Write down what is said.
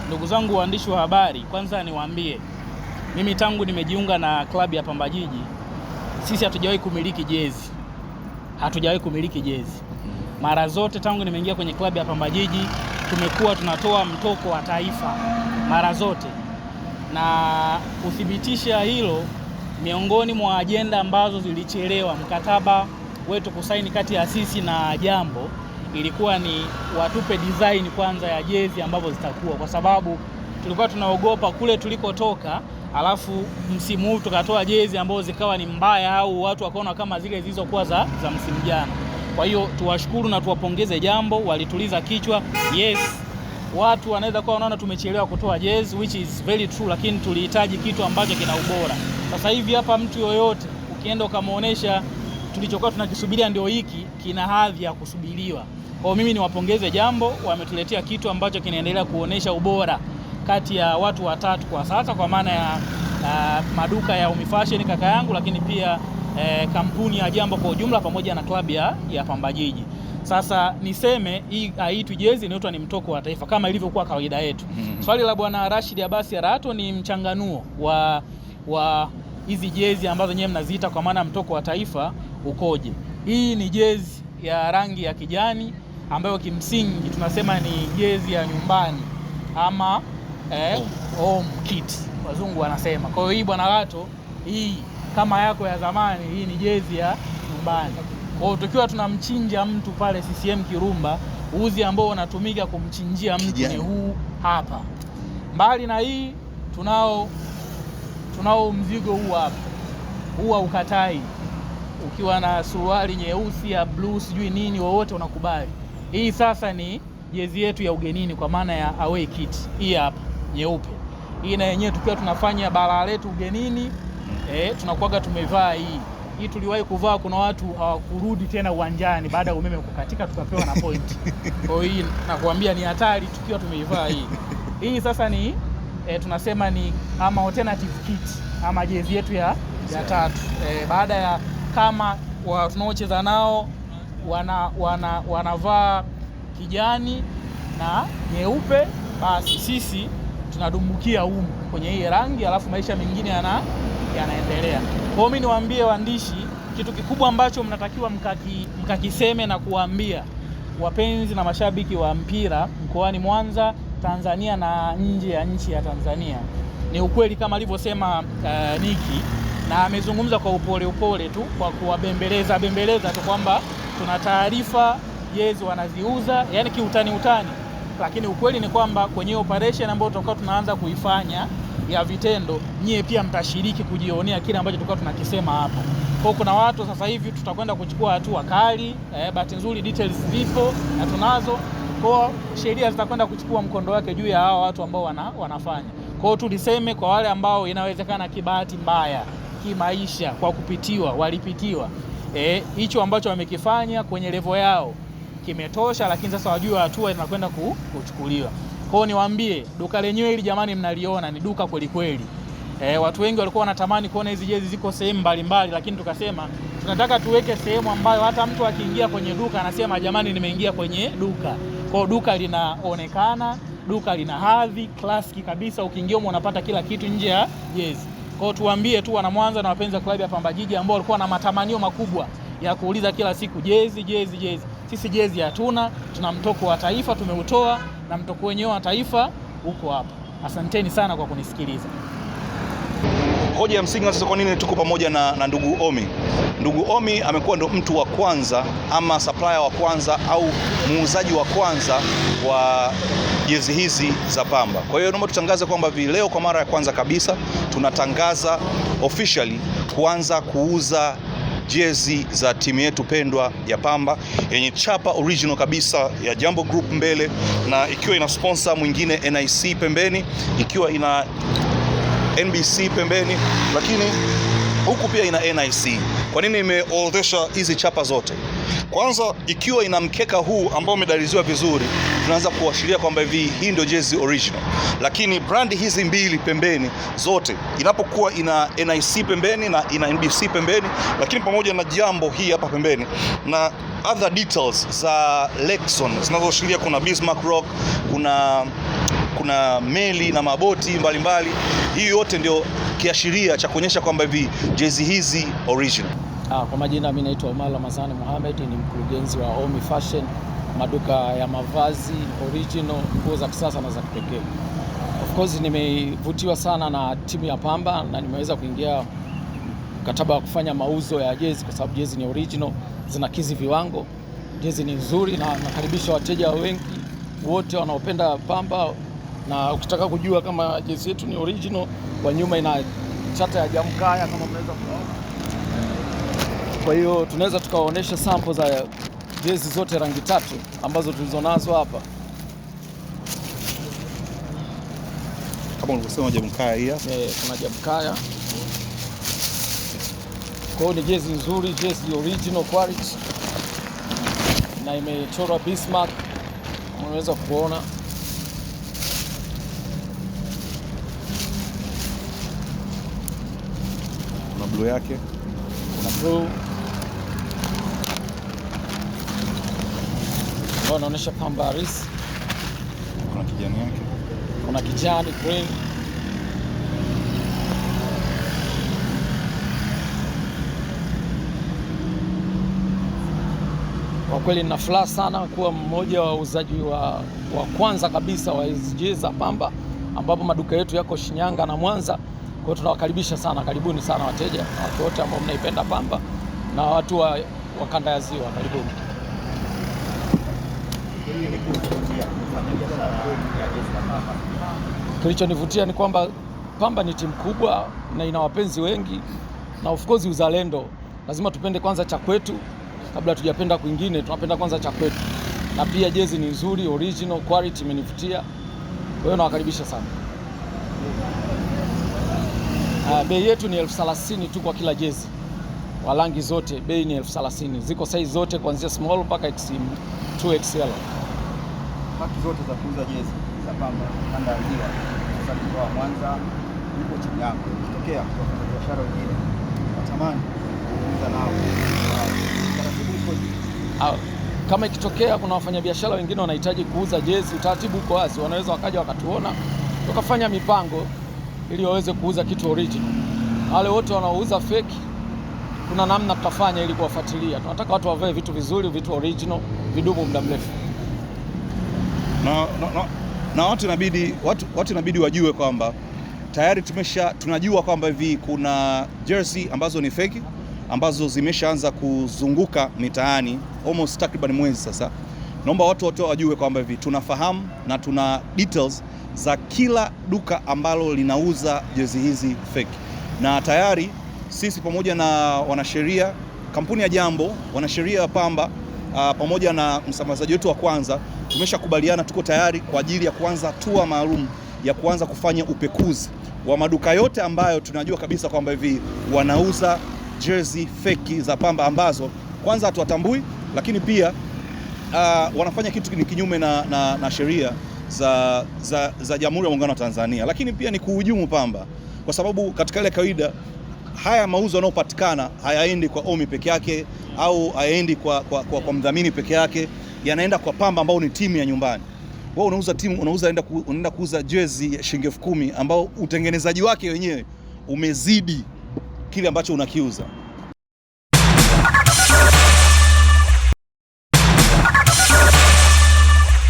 Ndugu zangu waandishi wa habari, kwanza niwaambie, mimi tangu nimejiunga na klabu ya Pamba Jiji, sisi hatujawahi kumiliki jezi. Mara zote tangu nimeingia kwenye klabu ya Pamba Jiji tumekuwa tunatoa mtoko wa taifa mara zote, na kuthibitisha hilo, miongoni mwa ajenda ambazo zilichelewa mkataba wetu kusaini kati ya sisi na Jambo ilikuwa ni watupe design kwanza ya jezi ambazo zitakuwa, kwa sababu tulikuwa tunaogopa kule tulikotoka, alafu msimu huu tukatoa jezi ambazo zikawa ni mbaya au watu wakaona kama zile zilizokuwa za msimu jana. Kwa hiyo tuwashukuru na tuwapongeze Jambo, walituliza kichwa. Yes, watu wanaweza kuwa wanaona tumechelewa kutoa jezi, which is very true, lakini tulihitaji kitu ambacho kina ubora. Sasa hivi hapa mtu yoyote ukienda ukamuonesha tulichokuwa tunakisubiria ndio hiki, kina hadhi ya kusubiriwa. Kwa mimi niwapongeze Jambo, wametuletea kitu ambacho kinaendelea kuonesha ubora kati ya watu watatu kwa sasa, kwa maana ya maduka ya Umi Fashion kaka yangu, lakini pia kampuni ya Jambo kwa ujumla pamoja na klabu ya Pamba Jiji. Sasa niseme hii haitwi jezi, inaitwa ni mtoko wa taifa kama ilivyokuwa kawaida yetu. Swali la bwana Rashid Abasi Arato ni mchanganuo wa hizi jezi ambazo nyewe mnaziita kwa maana mtoko wa taifa ukoje. Hii ni jezi ya rangi ya kijani ambayo kimsingi tunasema ni jezi ya nyumbani ama home kit wazungu wanasema. Kwa hiyo hii bwana Arato, hii kama yako ya zamani, hii ni jezi ya nyumbani. Kwa hiyo tukiwa tunamchinja mtu pale CCM Kirumba, uzi ambao unatumika kumchinjia mtu ni huu hapa. Mbali na hii tunao mzigo huu hapa. Huu haukatai. Ukiwa na suruali nyeusi ya blue sijui nini wowote unakubali. Hii sasa ni jezi yetu ya ugenini kwa maana ya away kit. Hii hapa nyeupe. Hii na yenyewe tukiwa tunafanya balaa letu ugenini, tunakuaga tumevaa hii. Hii tuliwahi kuvaa, kuna watu hawakurudi tena uwanjani baada ya umeme kukatika, tukapewa na point. Kwa hiyo nakuambia ni hatari tukiwa tumeivaa hii. Hii sasa ni tunasema ni ama alternative kit ama jezi yetu ya tatu. Baada ya kama tunaocheza nao wanavaa kijani na nyeupe, basi sisi tunadumbukia humu kwenye hii rangi, alafu maisha mengine yanaendelea. Kwa hiyo mimi niwaambie waandishi, kitu kikubwa ambacho mnatakiwa mkakiseme na kuambia wapenzi na mashabiki wa mpira mkoani Mwanza, Tanzania na nje ya nchi ya Tanzania, ni ukweli kama alivyosema Niki, na amezungumza kwa upole tu kwa kuwabembeleza tu kwamba tuna taarifa jezi wanaziuza, yani kiutani, lakini ukweli ni kwamba kwenye operation ambayo tutakuwa tunaanza kuifanya ya vitendo, nyie pia mtashiriki kujionea kile ambacho tulikuwa tunakisema hapa. Kwa kuna watu sasa hivi tutakwenda kuchukua hatua kali, bahati nzuri details zipo na tunazo. Kwa sheria zitakwenda kuchukua mkondo wake juu ya hao watu ambao wanafanya. Kwa hiyo tuliseme kwa wale ambao inawezekana kibahati mbaya kimaisha kwa walipitiwa, hicho ambacho wamekifanya kwenye level yao kimetosha, lakini sasa wajue hatua inakwenda kuchukuliwa. Kwa hiyo niwaambie, duka lenyewe hili jamani, mnaliona ni duka kweli kweli. Watu wengi walikuwa wanatamani kuona hizi jezi ziko sehemu mbalimbali, lakini tukasema tunataka tuweke sehemu ambayo hata mtu akiingia kwenye duka anasema jamani, nimeingia kwenye duka. Kwa hiyo duka linaonekana, duka lina hadhi classic kabisa, ukiingia unapata kila kitu nje ya jezi. Kwa hiyo tuwaambie tu wana Mwanza na wapenzi wa klabu ya Pamba Jiji ambao walikuwa na matamanio makubwa ya kuuliza kila siku jezi. Sisi jezi hatuna, tuna mtoko wa taifa tumeutoa, na mtoko wenyewe wa taifa uko hapa. Asanteni sana kwa kunisikiliza. Hoja ya msingi sasa, kwa nini tuko pamoja na ndugu Omi? Ndugu Omi amekuwa ndo mtu wa kwanza ama supplier wa kwanza au muuzaji wa kwanza wa jezi hizi za Pamba. Kwa hiyo naomba tutangaze kwamba leo kwa mara ya kwanza kabisa tunatangaza officially kuanza kuuza jezi za timu yetu pendwa ya Pamba yenye chapa original kabisa ya Jambo Group mbele, na ikiwa ina sponsor mwingine NIC pembeni, ikiwa ina NBC pembeni, lakini huku pia ina NIC. Kwa nini nimeorodhesha hizi chapa zote? Kwanza, ikiwa ina mkeka huu ambao umedaliziwa vizuri, tunaanza kuashiria kwamba hii ndio jezi original. Lakini brandi hizi mbili pembeni zote, inapokuwa ina NIC pembeni na ina NBC pembeni, lakini pamoja na jambo hii hapa pembeni na other details za Lexon zinazoashiria kuna Bismarck Rock, kuna meli na maboti mbalimbali. Hii yote ndio kiashiria cha kuonyesha kwamba jezi hizi original. Kwa majina mimi naitwa Omar Ramadhani Mohamed, ni mkurugenzi wa Omi Fashion, maduka ya mavazi original, nguo za kisasa na za kipekee. Of course nimevutiwa sana na timu ya Pamba na nimeweza kuingia mkataba wa kufanya mauzo ya jezi kwa sababu jezi ni original, zinakidhi viwango, jezi ni nzuri na nakaribisha wateja wengi wote wanaopenda Pamba. Na ukitaka kujua kama jezi yetu ni original, kwa nyuma ina chata ya Jamkaya kama mnaweza kuona. Kwa hiyo tunaweza tukawaonesha sample za jezi zote rangi tatu ambazo tulizonazo hapa. Kama ulivyosema Jamkaya hii hapa. Kuna Jamkaya. Kwa hiyo ni jezi nzuri, jezi original quality. Na imechorwa Bismarck. Unaweza kuona. Kuna blue yake. Kuna blue. Wanaonyesha Pamba Aris. Kuna kijani yake. Kuna kijani, green. Kwa kweli nina furaha sana kuwa mmoja wa wauzaji wa kwanza kabisa wa jezi za Pamba, ambapo maduka yetu yako Shinyanga na Mwanza. Kwa hiyo tunawakaribisha sana, karibuni sana wateja, watu wote ambao mnaipenda Pamba na watu wa kanda ya Ziwa, karibuni. Kilichonivutia ni kwamba Pamba ni timu kubwa na ina wapenzi wengi, na of course uzalendo. Lazima tupende kwanza cha kwetu kabla tujapenda kwingine, tunapenda kwanza cha kwetu. Na pia jezi ni nzuri, original quality, imenivutia. Kwa hiyo nawakaribisha sana. Bei yetu ni 30,000 tu kwa kila jezi. Wa rangi zote bei ni 30,000. Ziko size zote kuanzia small mpaka 2XL. Haki zote za kuuza jezi za Pamba kanda ya Ziwa, sasa kwa Mwanza ipo chini yako. Ikitokea kwa biashara wengine natamani kuuza nao. Kama ikitokea kuna wafanyabiashara wengine wanahitaji kuuza jezi, utaratibu uko wazi, wanaweza wakaja wakatuona tukafanya mipango ili waweze kuuza kitu original. Wale wote wanaouza fake, kuna namna tutafanya ili kuwafuatilia. Tunataka watu wavae vitu vizuri, vitu original, vidumu muda mrefu. Na watu inabidi wajue kwamba tayari tunajua kwamba kuna jersey ambazo ni fake ambazo zimeshaanza kuzunguka mitaani almost takriban mwezi sasa. Naomba watu wote wajue kwamba tunafahamu na tuna details za kila duka ambalo linauza jezi hizi fake. Na tayari sisi pamoja na wanasheria, kampuni ya Jambo, wanasheria wa Pamba pamoja na msambazaji wetu wa kwanza tumeshakubaliana, tuko tayari kwa ajili ya kuanza tour maalum ya kuanza kufanya upekuzi wa maduka yote ambayo tunajua kabisa kwamba wanauza jersey fake za Pamba ambazo kwanza hatuwatambui, lakini pia wanafanya kitu ni kinyume na sheria za Jamhuri ya Muungano wa Tanzania, lakini pia ni kuhujumu Pamba, kwa sababu katika ile kawaida haya mauzo yanayopatikana hayaendi kwa Omi peke yake au hayaendi kwa mdhamini peke yake, yanaenda kwa Pamba ambao ni timu ya nyumbani. Wewe unaenda kuuza jezi ya shilingi 10,000 ambao utengenezaji wake wenyewe umezidi kile ambacho unakiuza.